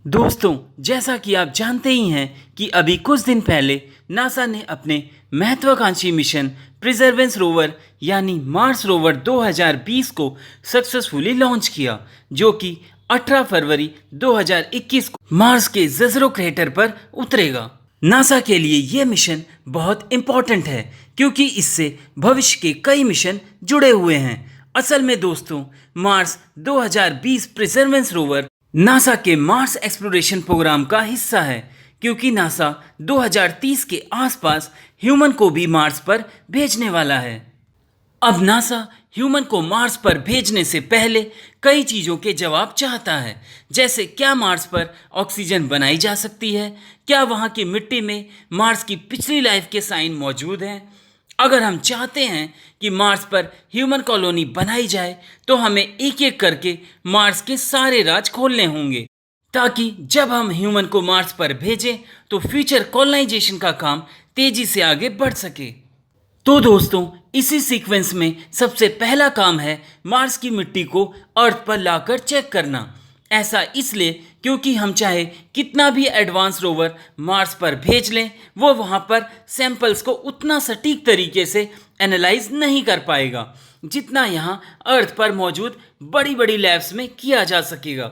दोस्तों, जैसा कि आप जानते ही हैं कि अभी कुछ दिन पहले नासा ने अपने महत्वाकांक्षी मिशन परसेवरेंस रोवर यानी मार्स रोवर 2020 को सक्सेसफुली लॉन्च किया, जो कि 18 फरवरी 2021 को मार्स के जज़रो क्रेटर पर उतरेगा। नासा के लिए ये मिशन बहुत इम्पोर्टेंट है क्योंकि इससे भविष्य के कई मिशन जुड़े हुए हैं। असल में दोस्तों, मार्स 2020 परसेवरेंस रोवर नासा के मार्स एक्सप्लोरेशन प्रोग्राम का हिस्सा है, क्योंकि नासा 2030 के आसपास ह्यूमन को भी मार्स पर भेजने वाला है। अब नासा ह्यूमन को मार्स पर भेजने से पहले कई चीज़ों के जवाब चाहता है, जैसे क्या मार्स पर ऑक्सीजन बनाई जा सकती है, क्या वहाँ की मिट्टी में मार्स की पिछली लाइफ के साइन मौजूद हैं। अगर हम चाहते हैं कि मार्स पर ह्यूमन कॉलोनी बनाई जाए तो हमें एक एक करके मार्स के सारे राज खोलने होंगे, ताकि जब हम ह्यूमन को मार्स पर भेजें तो फ्यूचर कॉलोनाइजेशन का काम तेजी से आगे बढ़ सके। तो दोस्तों, इसी सीक्वेंस में सबसे पहला काम है मार्स की मिट्टी को अर्थ पर लाकर चेक करना। ऐसा इसलिए क्योंकि हम चाहे कितना भी एडवांस रोवर मार्स पर भेज लें, वो वहाँ पर सैंपल्स को उतना सटीक तरीके से एनालाइज नहीं कर पाएगा जितना यहाँ अर्थ पर मौजूद बड़ी बड़ी लैब्स में किया जा सकेगा।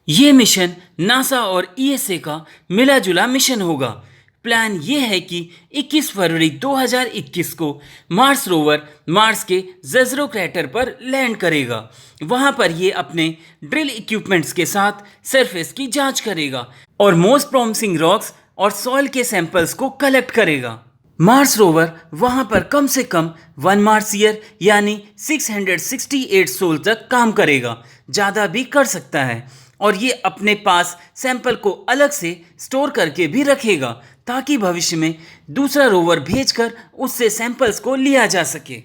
ये मिशन नासा और ईएसए का मिला जुला मिशन होगा। प्लान ये है कि 21 फरवरी 2021 को मार्स रोवर मार्स के जज़रो क्रेटर पर लैंड करेगा। वहाँ पर ये अपने ड्रिल इक्विपमेंट्स के साथ सरफेस की जांच करेगा और मोस्ट प्रॉमिसिंग रॉक्स और सॉइल के सैंपल्स को कलेक्ट करेगा। मार्स रोवर वहाँ पर कम से कम 1 मार्स ईयर यानी 668 सोल तक काम करेगा, ज़्यादा भी कर सकता है, और ये अपने पास सैंपल को अलग से स्टोर करके भी रखेगा ताकि भविष्य में दूसरा रोवर भेजकर उससे सैंपल्स को लिया जा सके।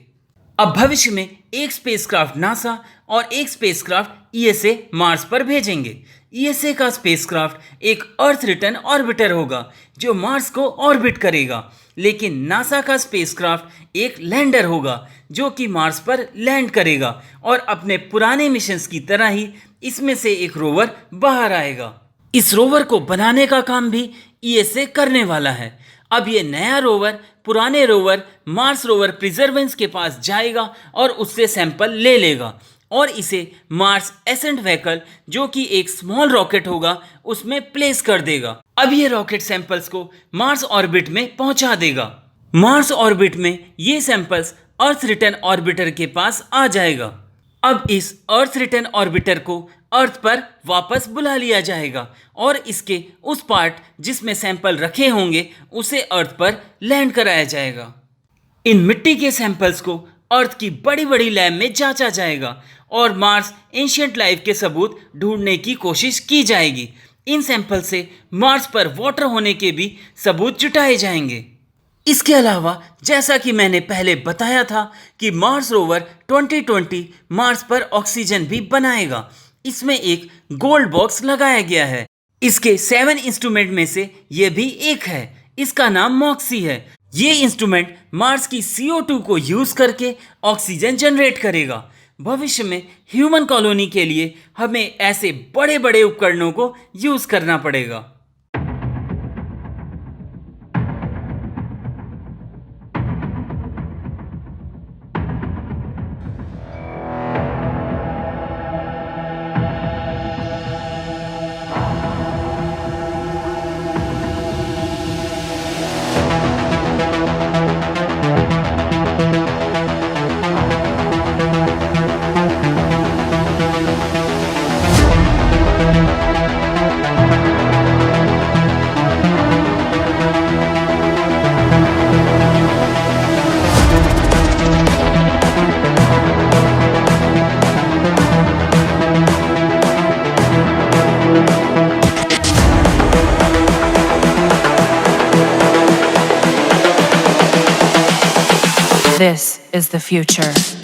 अब भविष्य में एक स्पेसक्राफ्ट नासा और एक स्पेसक्राफ्ट ईएसए मार्स पर भेजेंगे। ईएसए का स्पेसक्राफ्ट एक अर्थ रिटर्न ऑर्बिटर होगा जो मार्स को ऑर्बिट करेगा, लेकिन नासा का स्पेसक्राफ्ट एक लैंडर होगा जो कि मार्स पर लैंड करेगा और अपने पुराने मिशंस की तरह ही इसमें से एक रोवर बाहर आएगा। इस रोवर को बनाने का काम भी ईएसए करने वाला है। अब ये नया रोवर पुराने रोवर मार्स रोवर परसेवरेंस के पास जाएगा और उससे सैंपल ले लेगा और इसे मार्स एसेंट व्हीकल, जो कि एक स्मॉल रॉकेट होगा, उसमें प्लेस कर देगा। अब ये रॉकेट सैंपल्स को मार्स ऑर्बिट में पहुंचा देगा। मार्स ऑर्बिट में ये सैंपल्स अर्थ रिटर्न ऑर्बिटर के पास आ जाएगा। अब इस अर्थ रिटर्न ऑर्बिटर को अर्थ पर वापस बुला लिया जाएगा और इसके उस पार्ट जिसमें सैंपल रखे होंगे उसे अर्थ पर लैंड कराया जाएगा। इन मिट्टी के सैंपल्स को अर्थ की बड़ी बड़ी लैब में जांचा जाएगा और मार्स एंशिएंट लाइफ के सबूत ढूंढने की कोशिश की जाएगी। इन सैंपल से मार्स पर वाटर होने के भी सबूत जुटाए जाएंगे। इसके अलावा जैसा कि मैंने पहले बताया था कि मार्स रोवर 2020 मार्स पर ऑक्सीजन भी बनाएगा। इसमें एक गोल्ड बॉक्स लगाया गया है। इसके 7 इंस्ट्रूमेंट में से ये भी एक है। इसका नाम मॉक्सी है। ये इंस्ट्रूमेंट मार्स की CO2 को यूज करके ऑक्सीजन जनरेट करेगा। भविष्य में ह्यूमन कॉलोनी के लिए हमें ऐसे बड़े बड़े उपकरणों को यूज करना पड़ेगा। This is the future.